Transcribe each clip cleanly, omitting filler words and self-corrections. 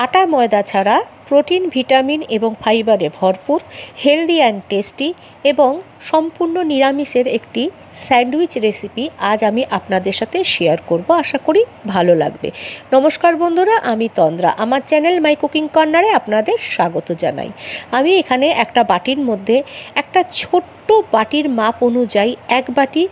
আটা ময়দা ছাড়া প্রোটিন, ভিটামিন এবং ফাইবারে ভরপুর, হেলদি অ্যান্ড টেস্টি এবং সম্পূর্ণ নিরামিষের একটি স্যান্ডউইচ রেসিপি আজ আমি আপনাদের সাথে শেয়ার করব। আশা করি ভালো লাগবে। নমস্কার বন্ধুরা, আমি তন্দ্রা। আমার চ্যানেল মাই কুকিং কর্নারে আপনাদের স্বাগত জানাই। আমি এখানে একটা বাটির মধ্যে একটা ছোট্ট বাটির মাপ অনুযায়ী 1 বাটি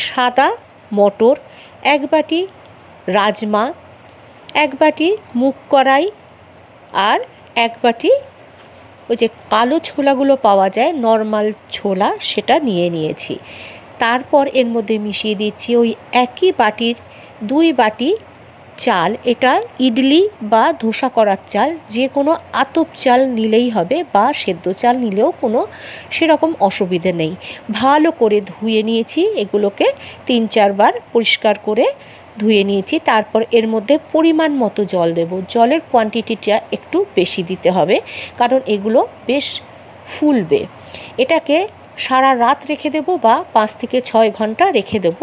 সাদা মটর, 1 বাটি রাজমা, 1 বাটি মুগ কড়াই আর 1 বাটি ওই যে কালো ছোলাগুলো পাওয়া যায়, নর্মাল ছোলা, সেটা নিয়েছি। তারপর এর মধ্যে মিশিয়ে দিচ্ছি ওই একই বাটির 2 বাটি চাল। এটা ইডলি বা ধোসা করার চাল, যে কোনো আতপ চাল নিলেই হবে বা সেদ্ধ চাল নিলেও কোনো সেরকম অসুবিধে নেই। ভালো করে ধুয়ে নিয়েছি, এগুলোকে 3-4 বার পরিষ্কার করে ধুয়ে নিয়েছি। তারপর এর মধ্যে পরিমাণ মতো জল দেব। জলের কোয়ান্টিটিটা একটু বেশি দিতে হবে, কারণ এগুলো বেশ ফুলবে। এটাকে সারা রাত রেখে দেব বা 5 থেকে 6 ঘন্টা রেখে দেব।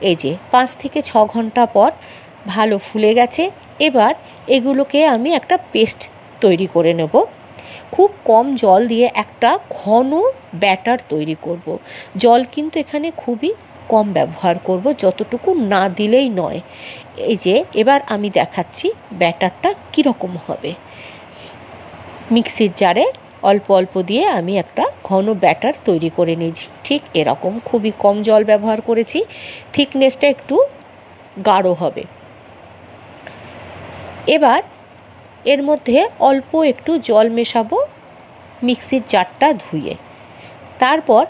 এই যে 5 থেকে 6 ঘন্টা পর ভালো ফুলে গেছে। এবার এগুলোকে আমি একটা পেস্ট তৈরি করে নেব। খুব কম জল দিয়ে একটা ঘন ব্যাটার তৈরি করব। জল কিন্তু এখানে খুবই কম ব্যবহার করব, যতটুকু না দিলেই নয়। এই যে এবার আমি দেখাচ্ছি ব্যাটারটা কীরকম হবে। মিক্সির জারে অল্প অল্প দিয়ে আমি একটা ঘন ব্যাটার তৈরি করে নিয়েছি। ঠিক এরকম, খুবই কম জল ব্যবহার করেছি। থিকনেসটা একটু গাঢ় হবে। এবার এর মধ্যে অল্প একটু জল মেশাবো মিক্সির জারটা ধুয়ে। তারপর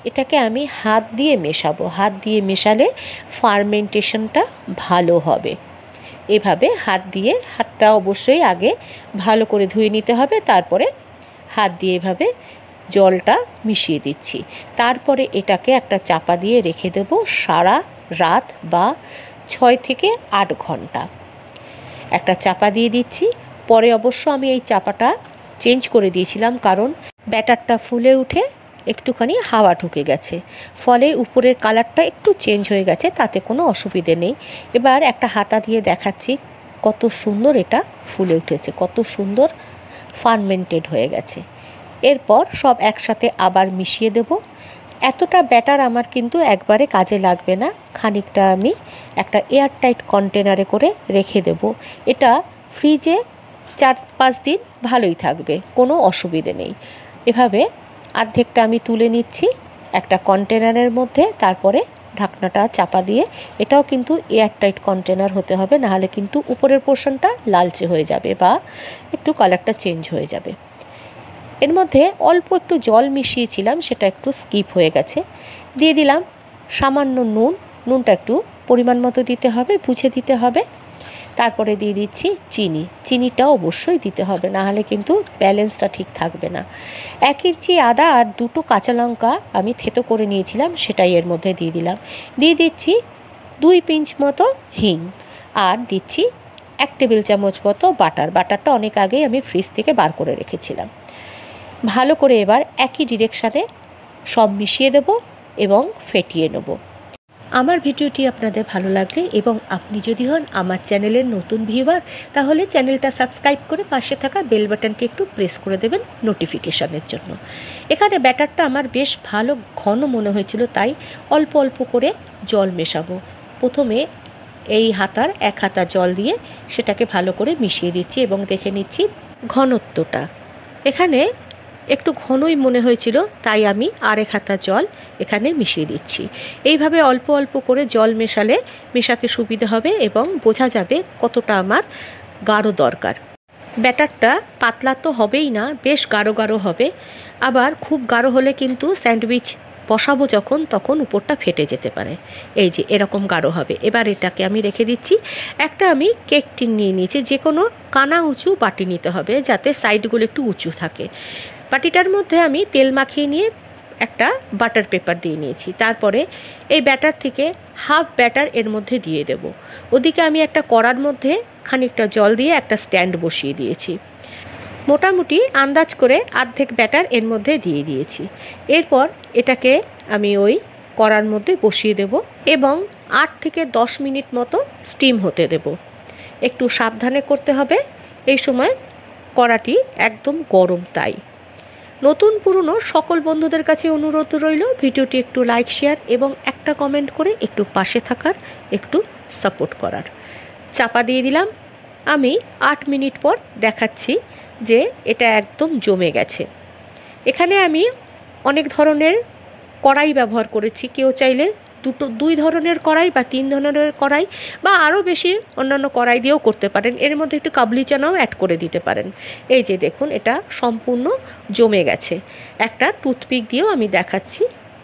এটাকে আমি হাত দিয়ে মেশাবো। হাত দিয়ে মেশালে ফার্মেন্টেশনটা ভালো হবে। এভাবে হাতটা অবশ্যই আগে ভালো করে ধুয়ে নিতে হবে। তারপরে হাত দিয়ে এভাবে জলটা মিশিয়ে দিচ্ছি। তারপরে এটাকে একটা চাপা দিয়ে রেখে দেবো সারা রাত বা 6 থেকে 8 ঘন্টা। একটা চাপা দিয়ে দিচ্ছি। পরে অবশ্য আমি এই চাপাটা চেঞ্জ করে দিয়েছিলাম, কারণ ব্যাটারটা ফুলে উঠে একটুখানি হাওয়া ঢুকে গেছে, ফলে উপরের কালারটা একটু চেঞ্জ হয়ে গেছে। তাতে কোনো অসুবিধে নেই। এবার একটা হাতা দিয়ে দেখাচ্ছি কত সুন্দর এটা ফুলে উঠেছে, কত সুন্দর ফার্মেন্টেড হয়ে গেছে। এরপর সব একসাথে আবার মিশিয়ে দেব। এতটা ব্যাটার আমার কিন্তু একবারে কাজে লাগবে না। খানিকটা আমি একটা এয়ারটাইট কন্টেনারে করে রেখে দেব। এটা ফ্রিজে 4-5 দিন ভালোই থাকবে, কোনো অসুবিধে নেই। এভাবে অর্ধেকটা আমি তুলে নিচ্ছি একটা কন্টেনারের মধ্যে। তারপরে ঢাকনাটা চাপা দিয়ে, এটাও কিন্তু এয়ারটাইট কন্টেনার হতে হবে, নাহলে কিন্তু উপরের পোর্শনটা লালচে হয়ে যাবে বা একটু কালারটা চেঞ্জ হয়ে যাবে। এর মধ্যে অল্প একটু জল মিশিয়েছিলাম, সেটা একটু স্কিপ হয়ে গেছে। দিয়ে দিলাম সামান্য নুন। নুনটা একটু পরিমাণ মতো দিতে হবে, বুঝে দিতে হবে। তারপরে দিয়ে দিচ্ছি চিনি। চিনিটাও অবশ্যই দিতে হবে, নাহলে কিন্তু ব্যালেন্সটা ঠিক থাকবে না। 1 ইঞ্চি আদা আর 2টো কাঁচা লঙ্কা আমি থেতো করে নিয়েছিলাম, সেটাই এর মধ্যে দিয়ে দিলাম। দিয়ে দিচ্ছি 2 পিঞ্চ মতো হিং, আর দিচ্ছি 1 টেবিল চামচ মতো বাটার। বাটারটা অনেক আগেই আমি ফ্রিজ থেকে বার করে রেখেছিলাম। ভালো করে এবার একই ডিরেকশানে সব মিশিয়ে দেব এবং ফেটিয়ে নেব। আমার ভিডিওটি আপনাদের ভালো লাগলে এবং আপনি যদি হন আমার চ্যানেলের নতুন ভিউয়ার, তাহলে চ্যানেলটা সাবস্ক্রাইব করে পাশে থাকা বেল বাটনটি একটু প্রেস করে দেবেন নোটিফিকেশানের জন্য। এখানে ব্যাটারটা আমার বেশ ভালো ঘন মনে হয়েছিল, তাই অল্প অল্প করে জল মেশাবো। প্রথমে এই হাতার 1 হাতা জল দিয়ে সেটাকে ভালো করে মিশিয়ে দিচ্ছি এবং দেখে নিচ্ছি ঘনত্বটা। এখানে একটু ঘনই মনে হয়েছিল, তাই আমি 1 হাতা জল এখানে মিশিয়ে দিচ্ছি। এইভাবে অল্প অল্প করে জল মেশাতে সুবিধা হবে এবং বোঝা যাবে কতটা আমার গাঢ় দরকার। ব্যাটারটা পাতলা তো হবেই না, বেশ গাঢ় গাঢ় হবে। আবার খুব গাঢ় হলে কিন্তু স্যান্ডউইচ বসাবো যখন, তখন উপরটা ফেটে যেতে পারে। এই যে এরকম গাঢ় হবে। এবার এটাকে আমি রেখে দিচ্ছি। একটা আমি কেক টিন নিয়ে নিয়েছি। যে কোনো কানা উঁচু বাটি নিতে হবে, যাতে সাইডগুলো একটু উঁচু থাকে। বাটিটার মধ্যে আমি তেল মাখিয়ে নিয়ে একটা বাটার পেপার দিয়ে নিয়েছি। তারপরে এই ব্যাটার থেকে হাফ ব্যাটার এর মধ্যে দিয়ে দেব। ওদিকে আমি একটা কড়ার মধ্যে খানিকটা জল দিয়ে একটা স্ট্যান্ড বসিয়ে দিয়েছি। মোটামুটি আন্দাজ করে অর্ধেক ব্যাটার এর মধ্যে দিয়ে দিয়েছি। এরপর এটাকে আমি ওই কড়ার মধ্যে বসিয়ে দেব এবং 8 থেকে 10 মিনিট মতো স্টিম হতে দেব। একটু সাবধানে করতে হবে, এই সময় কড়াটি একদম গরম, তাই নতুন পুরনো সকল বন্ধুদের কাছে অনুরোধ রইল ভিডিওটি একটু লাইক, শেয়ার এবং একটা কমেন্ট করে একটু পাশে থাকার, একটু সাপোর্ট করার। চাপা দিয়ে দিলাম। আমি 8 মিনিট পর দেখাচ্ছি যে এটা একদম জমে গেছে। এখানে আমি অনেক ধরনের কড়াই ব্যবহার করেছি। কেউ চাইলে 2 ধরনের কড়াই বা 3 ধরনের কড়াই বা আরও বেশি অন্যান্য কড়াই দিয়েও করতে পারেন। এর মধ্যে একটু কাবলি চানাও অ্যাড করে দিতে পারেন। এই যে দেখুন, এটা সম্পূর্ণ জমে গেছে। একটা টুথপিক দিয়েও আমি দেখাচ্ছি,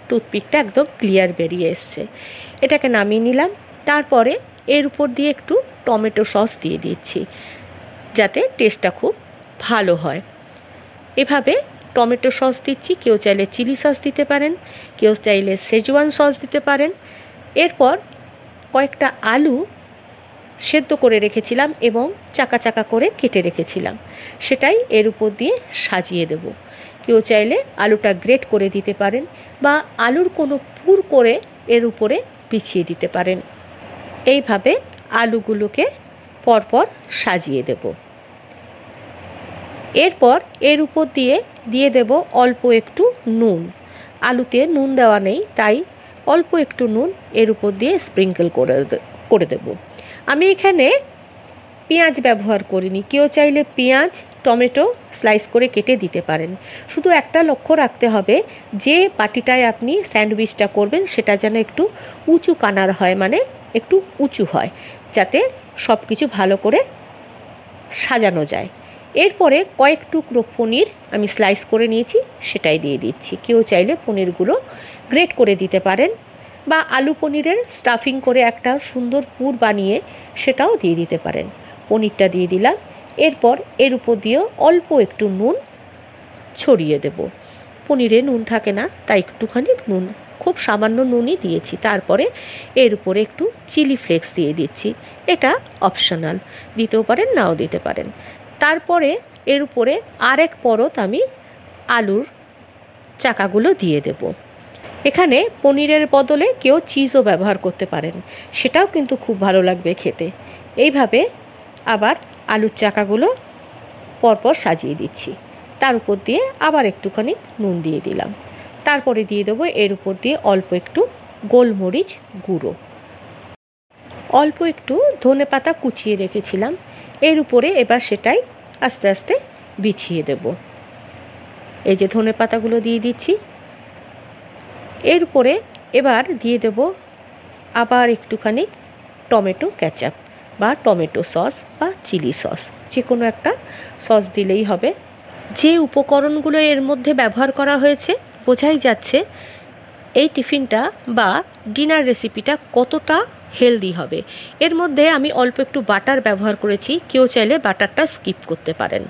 টুথপিকটা একদম ক্লিয়ার বেরিয়ে এসছে। এটাকে নামিয়ে নিলাম। তারপরে এর উপর দিয়ে একটু টমেটো সস দিয়ে দিচ্ছি, যাতে টেস্টটা খুব ভালো হয়। এভাবে টমেটো সস দিচ্ছি। কেউ চাইলে চিলি সস দিতে পারেন, কেউ চাইলে শেজওয়ান সস দিতে পারেন। এরপর কয়েকটা আলু সেদ্ধ করে রেখেছিলাম এবং চাকা চাকা করে কেটে রেখেছিলাম, সেটাই এর উপর দিয়ে সাজিয়ে দেব। কেউ চাইলে আলুটা গ্রেট করে দিতে পারেন বা আলুর কোনো পুর করে এর উপরে বিছিয়ে দিতে পারেন। এইভাবে আলুগুলোকে পরপর সাজিয়ে দেব। এরপর এর উপর দিয়ে দেব অল্প একটু নুন। আলুতে নুন দেওয়া নেই, তাই অল্প একটু নুন এর উপর দিয়ে স্প্রিঙ্কেল করে দেব। আমি এখানে পেঁয়াজ ব্যবহার করিনি। কেউ চাইলে পেঁয়াজ, টমেটো স্লাইস করে কেটে দিতে পারেন। শুধু একটা লক্ষ্য রাখতে হবে, যে বাটিটায় আপনি স্যান্ডউইচটা করবেন সেটা যেন একটু উঁচু কানার হয়, মানে একটু উঁচু হয়, যাতে সব কিছু ভালো করে সাজানো যায়। এরপরে কয়েক টুকরো পনির আমি স্লাইস করে নিয়েছি, সেটাই দিয়ে দিচ্ছি। কেউ চাইলে পনিরগুলো গ্রেট করে দিতে পারেন বা আলু পনিরের স্টাফিং করে একটা সুন্দর পুর বানিয়ে সেটাও দিয়ে দিতে পারেন। পনিরটা দিয়ে দিলাম। এরপর এর উপর দিয়েও অল্প একটু নুন ছড়িয়ে দেব। পনিরে নুন থাকে না, তাই একটুখানি নুন, খুব সামান্য নুনই দিয়েছি। তারপরে এর উপরে একটু চিলি ফ্লেক্স দিয়ে দিচ্ছি। এটা অপশনাল, দিতেও পারেন, নাও দিতে পারেন। তারপরে এর উপরে আরেক পরত আমি আলুর চাকাগুলো দিয়ে দেব। এখানে পনিরের বদলে কেউ চিজও ব্যবহার করতে পারেন, সেটাও কিন্তু খুব ভালো লাগবে খেতে। এইভাবে আবার আলুর চাকাগুলো পরপর সাজিয়ে দিচ্ছি। তার উপর দিয়ে আবার একটুখানি নুন দিয়ে দিলাম। তারপরে দিয়ে দেবো এর উপর দিয়ে অল্প একটু গোলমরিচ গুঁড়ো, অল্প একটু ধনেপাতা কুচিয়ে রেখেছিলাম। এর উপরে এবার সেটাই আস্তে আস্তে বিছিয়ে দেব। এই যে ধনেপাতাগুলো দিয়ে দিচ্ছি। এর উপরে এবার দিয়ে দেব আবার একটুখানি টমেটো কেচাপ বা টমেটো সস বা চিলি সস, যে কোনো একটা সস দিলেই হবে। যে উপকরণগুলো এর মধ্যে ব্যবহার করা হয়েছে, বোঝাই যাচ্ছে এই টিফিনটা বা ডিনার রেসিপিটা কতটা হেলদি হবে। এর মধ্যে আমি অল্প একটু বাটার ব্যবহার করেছি, কেউ চাইলে বাটারটা স্কিপ করতে পারেন।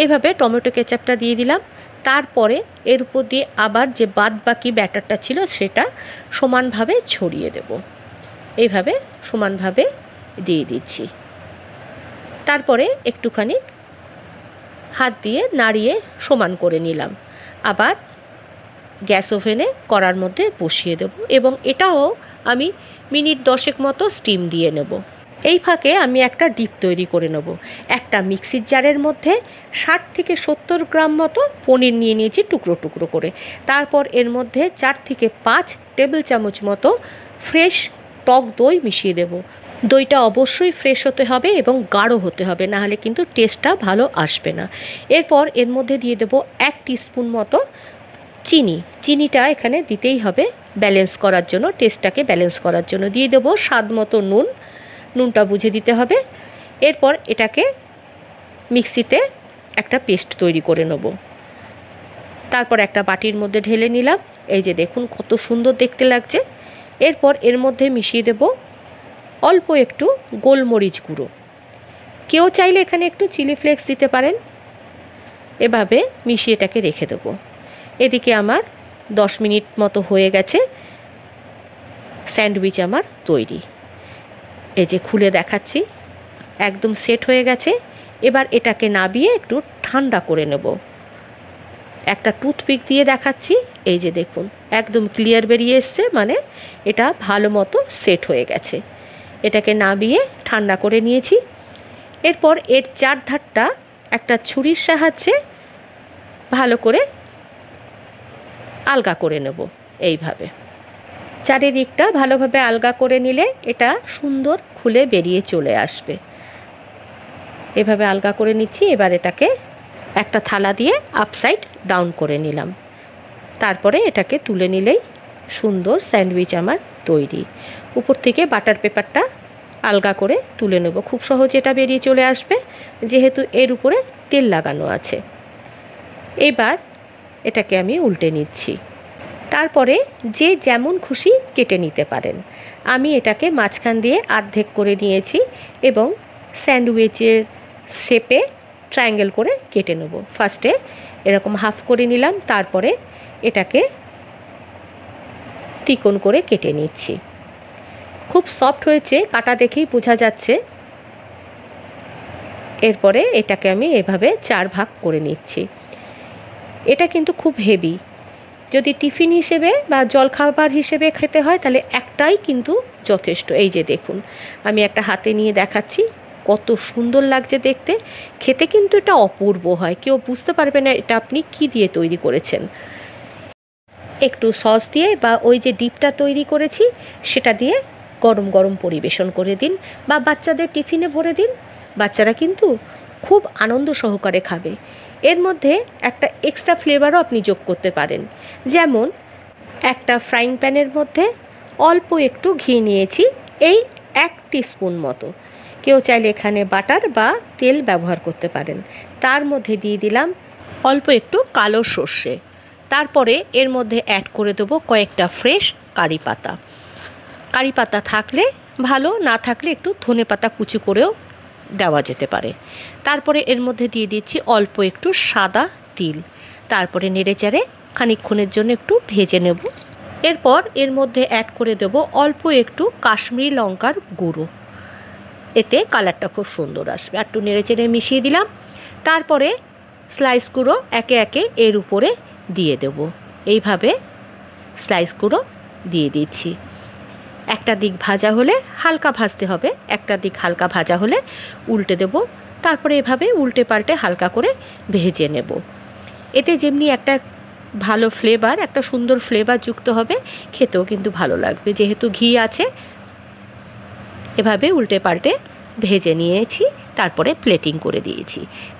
এভাবে টমেটো কেচাপটা দিয়ে দিলাম। তারপরে এর উপর দিয়ে আবার যে বাদ বাকি ব্যাটারটা ছিল সেটা সমানভাবে ছড়িয়ে দেব। এইভাবে সমানভাবে দিয়ে দিচ্ছি। তারপরে একটুখানি হাত দিয়ে নাড়িয়ে সমান করে নিলাম। আবার গ্যাস ওভেনে কড়ার মধ্যে বসিয়ে দেব এবং এটাও আমি মিনিট 10 মতো স্টিম দিয়ে নেব। এই ফাঁকে আমি একটা ডিপ তৈরি করে নেব। একটা মিক্সির জারের মধ্যে 60 থেকে 70 গ্রাম মতো পনির নিয়ে নিয়েছি টুকরো টুকরো করে। তারপর এর মধ্যে 4 থেকে 5 টেবিল চামচ মতো ফ্রেশ টক দই মিশিয়ে দেব। দইটা অবশ্যই ফ্রেশ হতে হবে এবং গাঢ় হতে হবে, নাহলে কিন্তু টেস্টটা ভালো আসবে না। এরপর এর মধ্যে দিয়ে দেব 1 টিস্পুন মতো চিনি। চিনিটা এখানে দিতেই হবে ব্যালেন্স করার জন্য, টেস্টটাকে ব্যালেন্স করার জন্য। দিয়ে দেবো স্বাদ মতো নুন, নুনটা বুঝে দিতে হবে। এরপর এটাকে মিক্সিতে একটা পেস্ট তৈরি করে নেব। তারপর একটা বাটির মধ্যে ঢেলে নিলাম। এই যে দেখুন কত সুন্দর দেখতে লাগছে। এরপর এর মধ্যে মিশিয়ে দেব অল্প একটু গোলমরিচ গুঁড়ো। কেউ চাইলে এখানে একটু চিলি ফ্লেক্স দিতে পারেন। এভাবে মিশিয়ে এটাকে রেখে দেবো। এদিকে আমার 10 মিনিট মতো হয়ে গেছে, স্যান্ডউইচ আমার তৈরি। এই যে খুলে দেখাচ্ছি, একদম সেট হয়ে গেছে। এবার এটাকে নাবিয়ে একটু ঠান্ডা করে নেব। একটা টুথপিক দিয়ে দেখাচ্ছি, এই যে দেখুন একদম ক্লিয়ার বেরিয়ে এসছে, মানে এটা ভালো মতো সেট হয়ে গেছে। এটাকে নাবিয়ে ঠান্ডা করে নিয়েছি। এরপর এর চারধারটা একটা ছুরির সাহায্যে ভালো করে আলগা করে নেব। এইভাবে চারিদিকটা ভালোভাবে আলগা করে নিলে এটা সুন্দর খুলে বেরিয়ে চলে আসবে। এভাবে আলগা করে নিচ্ছি। এবার এটাকে একটা থালা দিয়ে আপসাইড ডাউন করে নিলাম। তারপরে এটাকে তুলে নিলেই সুন্দর স্যান্ডউইচ আমার তৈরি। উপর থেকে বাটার পেপারটা আলগা করে তুলে নেব। খুব সহজে এটা বেরিয়ে চলে আসবে যেহেতু এর উপরে তেল লাগানো আছে। এবার এটাকে আমি উল্টে নিচ্ছি। তারপরে যে যেমন খুশি কেটে নিতে পারেন। আমি এটাকে মাঝখান দিয়ে অর্ধেক করে নিয়েছি এবং স্যান্ডউইচের শেপে ট্রায়াঙ্গেল করে কেটে নেব। ফার্স্টে এরকম হাফ করে নিলাম, তারপরে এটাকে ত্রিকোণ করে কেটে নিচ্ছি। খুব সফট হয়েছে, কাটা দেখেই বোঝা যাচ্ছে। এরপরে এটাকে আমি এভাবে 4 ভাগ করে নিচ্ছি। এটা কিন্তু খুব হেভি। যদি টিফিন হিসেবে বা জলখাবার হিসেবে খেতে হয় তাহলে একটাই কিন্তু যথেষ্ট। এই যে দেখুন, আমি একটা হাতে নিয়ে দেখাচ্ছি, কত সুন্দর লাগছে দেখতে। খেতে কিন্তু এটা অপূর্ব হয়, কেউ বুঝতে পারবে না এটা আপনি কি দিয়ে তৈরি করেছেন। একটু সস দিয়ে বা ওই যে ডিপটা তৈরি করেছি সেটা দিয়ে গরম গরম পরিবেশন করে দিন বা বাচ্চাদের টিফিনে ভরে দিন। বাচ্চারা কিন্তু খুব আনন্দ সহকারে খাবে। এর মধ্যে একটা এক্সট্রা ফ্লেভারও আপনি যোগ করতে পারেন। যেমন একটা ফ্রাইং প্যানের মধ্যে অল্প একটু ঘি নিয়েছি, এই 1 টিস্পুন মতো। কেউ চাইলে এখানে বাটার বা তেল ব্যবহার করতে পারেন। তার মধ্যে দিয়ে দিলাম অল্প একটু কালো সর্ষে। তারপরে এর মধ্যে অ্যাড করে দেবো কয়েকটা ফ্রেশ কারি পাতা। কারি পাতা থাকলে ভালো, না থাকলে একটু ধনে পাতা কুচি করেও দেওয়া যেতে পারে। তারপরে এর মধ্যে দিয়ে দিচ্ছি অল্প একটু সাদা তিল। তারপরে নেড়েচেড়ে খানিকক্ষণের জন্য একটু ভেজে নেব। এরপর এর মধ্যে অ্যাড করে দেব অল্প একটু কাশ্মীরি লঙ্কার গুঁড়ো। এতে কালারটা খুব সুন্দর আসবে। একটু নেড়েচেড়ে মিশিয়ে দিলাম। তারপরে স্লাইসগুলো একে একে এর উপরে দিয়ে দেব। এইভাবে স্লাইসগুলো দিয়ে দিচ্ছি। একটা দিক ভাজা হলে হালকা ভাজতে হবে, একটা দিক হালকা ভাজা হলে উল্টে দেব। তারপরে এভাবে উল্টে পাল্টে হালকা করে ভেজে নেব। এতে যেমনি একটা ভালো ফ্লেভার, একটা সুন্দর ফ্লেভার যুক্ত হবে, খেতেও কিন্তু ভালো লাগবে যেহেতু ঘি আছে। এভাবে উল্টে পাল্টে ভেজে নিয়েছি, তারপরে প্লেটিং করে দিয়েছি।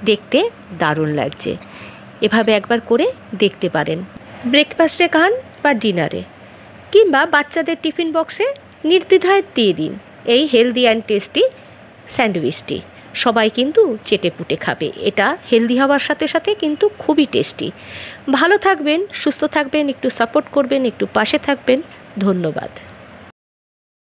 দেখতে দারুণ লাগছে। এভাবে একবার করে দেখতে পারেন। ব্রেকফাস্টে খান বা ডিনারে কিংবা বাচ্চাদের টিফিন বক্সে নির্দ্বিধায় দিয়ে দিন এই হেলদি অ্যান্ড টেস্টি স্যান্ডউইচটি। সবাই কিন্তু চেটে পুটে খাবে। এটা হেলদি হওয়ার সাথে সাথে কিন্তু খুবই টেস্টি। ভালো থাকবেন, সুস্থ থাকবেন, একটু সাপোর্ট করবেন, একটু পাশে থাকবেন। ধন্যবাদ।